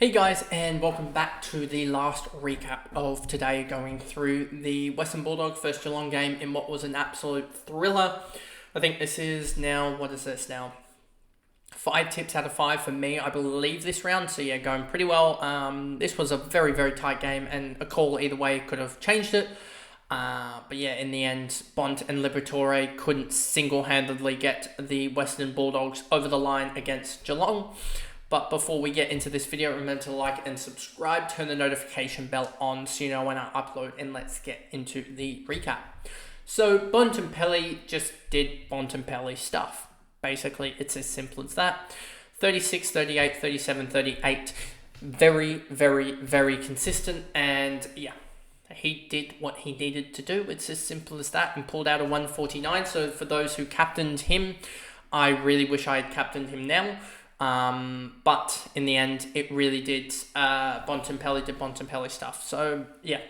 Hey guys, and welcome back to the last recap of today, going through the Western Bulldogs versus Geelong game in what was an absolute thriller. I think this is now, what is this now? 5 tips out of 5 for me, I believe, this round. So yeah, going pretty well. This was a very, very tight game, and a call either way could have changed it. But yeah, in the end, Bont and Liberatore couldn't single-handedly get the Western Bulldogs over the line against Geelong. But before we get into this video, remember to like and subscribe, turn the notification bell on so you know when I upload, and let's get into the recap. So Bontempelli just did Bontempelli stuff. Basically, it's as simple as that. 36, 38, 37, 38. Very, very, very consistent. And yeah, he did what he needed to do. It's as simple as that, and pulled out a 149. So for those who captained him, I really wish I had captained him now. But in the end, it really did, Bontempelli did Bontempelli stuff. So yeah,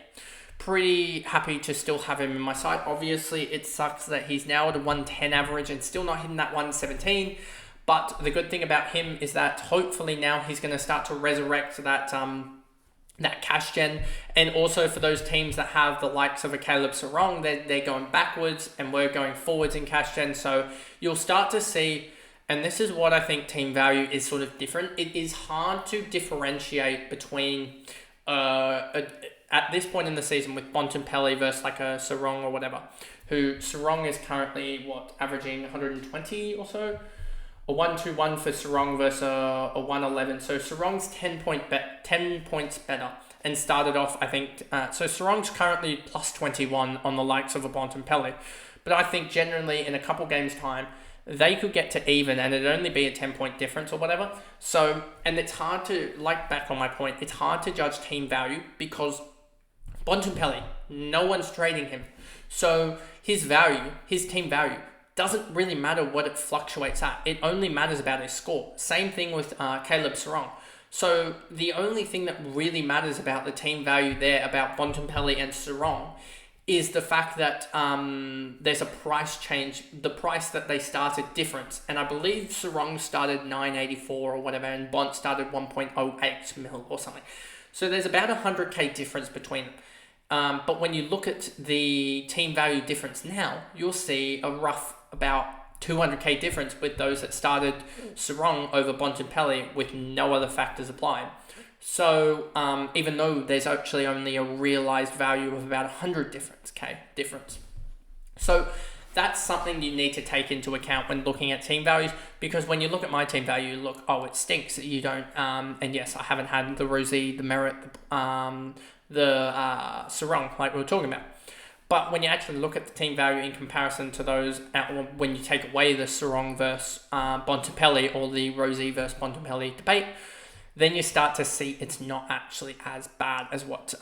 pretty happy to still have him in my side. Obviously, it sucks that he's now at a 110 average and still not hitting that 117. But the good thing about him is that hopefully now he's going to start to resurrect that cash gen. And also for those teams that have the likes of a Caleb Sarong, they're going backwards and we're going forwards in cash gen. So you'll start to see. And this is what I think team value is sort of different. It is hard to differentiate between, at this point in the season, with Bontempelli versus like a Sarong or whatever, who Sarong is currently, averaging 120 or so? A 121 for Sarong versus a 111. So Sarong's 10 points better and started off, I think, so Sarong's currently plus 21 on the likes of a Bontempelli. But I think generally in a couple games' time, they could get to even and it'd only be a 10-point difference or whatever. So, and it's hard to, like back on my point, it's hard to judge team value because Bontempelli, no one's trading him. So his value, his team value, doesn't really matter what it fluctuates at. It only matters about his score. Same thing with Caleb Sarong. So the only thing that really matters about the team value there, about Bontempelli and Sarong, is the fact that there's a price change. The price that they started different. And I believe Sarong started 984 or whatever, and Bont started 1.08 mil or something. So there's about 100k difference between them. But when you look at the team value difference now, you'll see a rough about 200k difference with those that started Sarong over Bontempelli with no other factors applied. So even though there's actually only a realized value of about 100 difference. So that's something you need to take into account when looking at team values, because when you look at my team value, you look, oh, it stinks. You don't, and yes, I haven't had the Rosie, the Merit, the Sarong, like we were talking about. But when you actually look at the team value in comparison to those, when you take away the Sarong versus Bontempelli or the Rosie versus Bontempelli debate, then you start to see it's not actually as bad as what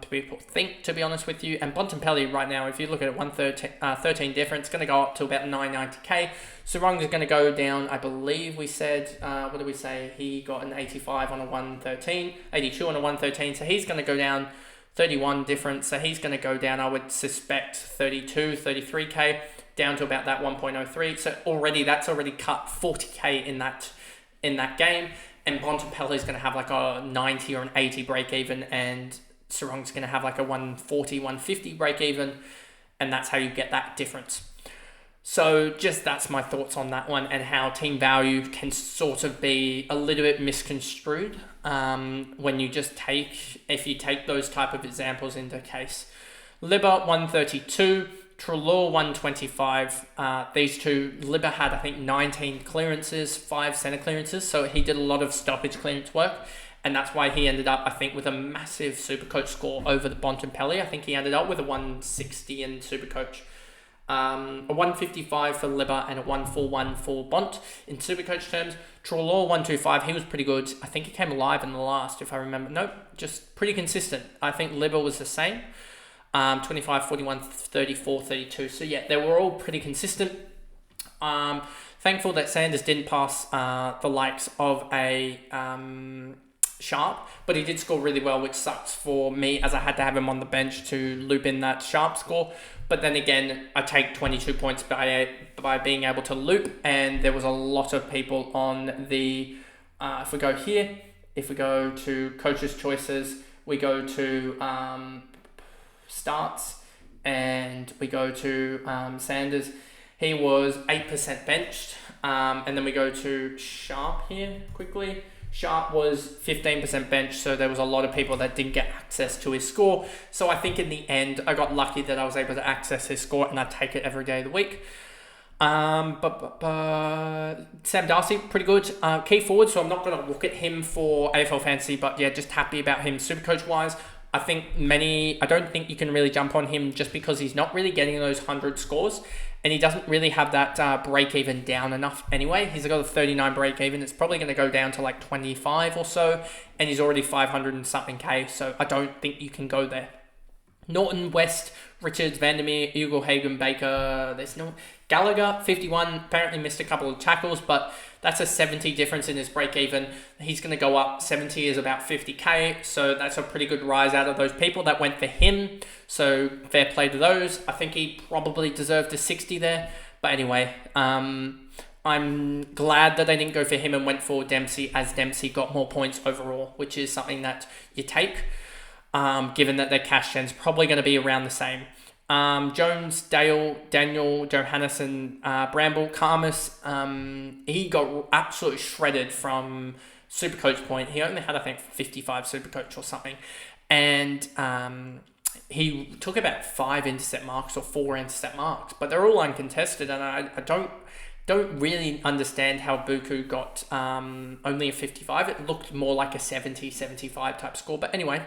people think, to be honest with you. And Bontempelli right now, if you look at it, 113 difference, it's going to go up to about 990k. Sarong is going to go down, I believe we said, what did we say? He got an 85 on a 113, 82 on a 113. So he's going to go down 31 difference. So he's going to go down, I would suspect, 32, 33k, down to about that 1.03. So that's already cut 40k in that game. And Bontempelli is going to have like a 90 or an 80 break even, and Sarong's going to have like a 140, 150 break even, and that's how you get that difference. So just that's my thoughts on that one, and how team value can sort of be a little bit misconstrued when you just if you take those type of examples into case. Libba 132. Treloar 125. These two, Libba had I think 19 clearances, 5 centre clearances, so he did a lot of stoppage clearance work, and that's why he ended up, I think, with a massive Supercoach score over the Bontempelli. I think he ended up with a 160 in Supercoach, a 155 for Libba and a 141 for Bont in Supercoach terms. Treloar 125, he was pretty good. I think he came alive in the last, if I remember. Nope, just pretty consistent. I think Libba was the same. 25, 41, 34, 32. So yeah, they were all pretty consistent. Thankful that Sanders didn't pass the likes of a Sharp, but he did score really well, which sucks for me as I had to have him on the bench to loop in that Sharp score. But then again, I take 22 points by being able to loop, and there was a lot of people on the, if we go here, If we go to coaches' choices, we go to starts, and we go to Sanders. He was 8% benched. And then we go to Sharp here quickly. Sharp was 15% bench, so there was a lot of people that didn't get access to his score. So I think in the end, I got lucky that I was able to access his score, and I take it every day of the week. Sam Darcy, pretty good. Key forward, so I'm not going to look at him for AFL Fantasy, but yeah, just happy about him Supercoach wise. I don't think you can really jump on him just because he's not really getting those 100 scores, and he doesn't really have that break even down enough anyway. He's got a 39 break even. It's probably going to go down to like 25 or so, and he's already 500 and something K, so I don't think you can go there. Norton, West, Richards, Vandermeer, Eagle, Hagen, Baker, there's no Gallagher, 51, apparently missed a couple of tackles, but that's a 70 difference in his break even. He's going to go up. 70 is about 50K, so that's a pretty good rise out of those people that went for him. So fair play to those. I think he probably deserved a 60 there. But anyway, I'm glad that they didn't go for him and went for Dempsey, as Dempsey got more points overall, which is something that you take, given that their cash gen's probably going to be around the same. Jones, Dale, Daniel, Johannesson, Bramble, Karmas, he got absolutely shredded from Supercoach point. He only had, I think, 55 Supercoach or something. And he took about 5 intercept marks or 4 intercept marks, but they're all uncontested. And I don't really understand how Buku got only a 55. It looked more like a 70, 75 type score. But anyway,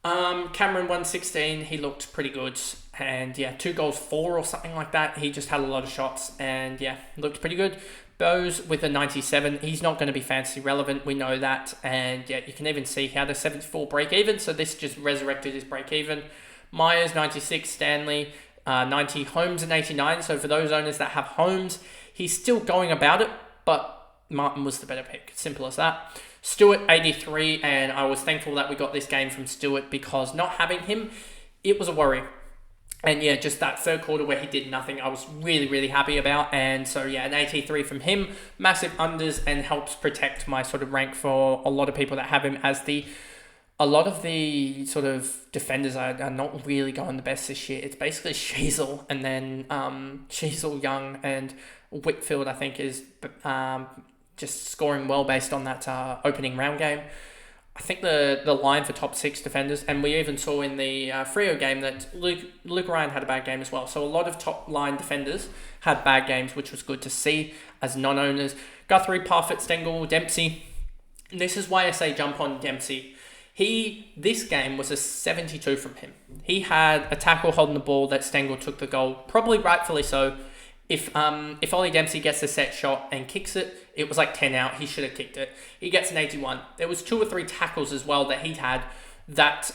Cameron 116, he looked pretty good, and yeah, 2 goals 4 or something like that. He just had a lot of shots, and yeah, looked pretty good. Bose with a 97, he's not going to be fantasy relevant, we know that, and yeah, you can even see he had a 74 break even, so this just resurrected his break even. Myers 96, Stanley 90, Holmes an 89, so for those owners that have Holmes, he's still going about it, but Martin was the better pick, simple as that. Stewart 83, and I was thankful that we got this game from Stewart, because not having him, it was a worry. And yeah, just that third quarter where he did nothing, I was really, really happy about. And so yeah, an 83 from him, massive unders, and helps protect my sort of rank for a lot of people that have him, as a lot of the sort of defenders are not really going the best this year. It's basically Sheasel, and then Sheasel, Young, and Whitfield, I think, is just scoring well based on that opening round game. I think the line for top 6 defenders, and we even saw in the Freo game that Luke Ryan had a bad game as well. So a lot of top line defenders had bad games, which was good to see as non-owners. Guthrie, Parfitt, Stengel, Dempsey. And this is why I say jump on Dempsey. This game was a 72 from him. He had a tackle holding the ball that Stengel took the goal, probably rightfully so. If Ollie Dempsey gets a set shot and kicks it, it was like 10 out. He should have kicked it. He gets an 81. There was 2 or 3 tackles as well that he'd had that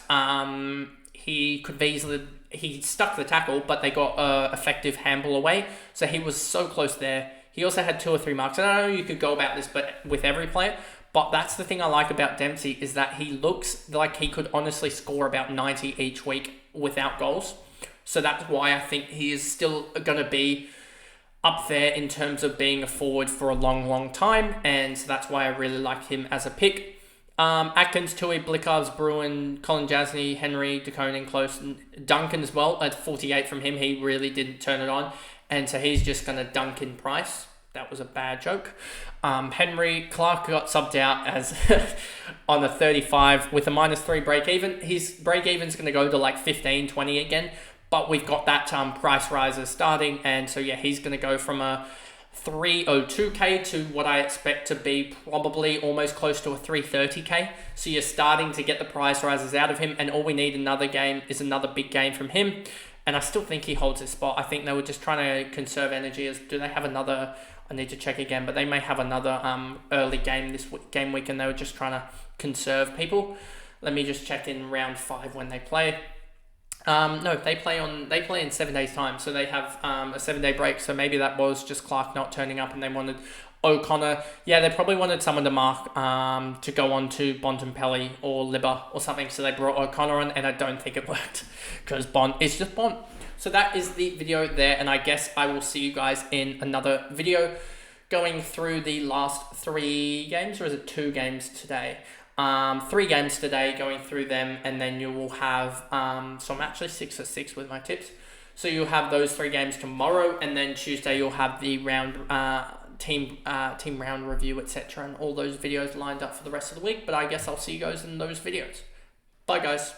he could easily... He stuck the tackle, but they got effective handball away. So he was so close there. He also had 2 or 3 marks. And I know you could go about this but with every player, but that's the thing I like about Dempsey, is that he looks like he could honestly score about 90 each week without goals. So that's why I think he is still going to be up there in terms of being a forward for a long, long time, and so that's why I really like him as a pick. Atkins, Tui, Blickards, Bruin, Colin Jasny, Henry, DeConing, Close, and Duncan as well at 48 from him. He really didn't turn it on, and so he's just going to dunk in price. That was a bad joke. Henry Clark got subbed out as on a 35 with a -3 break even. His break even's going to go to like 15, 20 again. But we've got that price riser starting, and so yeah, he's going to go from a 302k to what I expect to be probably almost close to a 330k. So you're starting to get the price rises out of him, and all we need another game is another big game from him. And I still think he holds his spot. I think they were just trying to conserve energy. Do they have another? I need to check again, but they may have another early game this game week, and they were just trying to conserve people. Let me just check in round 5 when they play. No, they play in 7 days time, so they have a 7-day break. So maybe that was just Clark not turning up, and they wanted O'Connor. Yeah, they probably wanted someone to mark to go on to Bontempelli or Libba or something. So they brought O'Connor on, and I don't think it worked because Bont is just Bont. So that is the video there, and I guess I will see you guys in another video. going through the last 3 games, or is it 2 games today? 3 games today, going through them, and then you will have, so I'm actually 6 for 6 with my tips. So you'll have those 3 games tomorrow, and then Tuesday you'll have the round, team round review, etc., and all those videos lined up for the rest of the week. But I guess I'll see you guys in those videos. Bye, guys.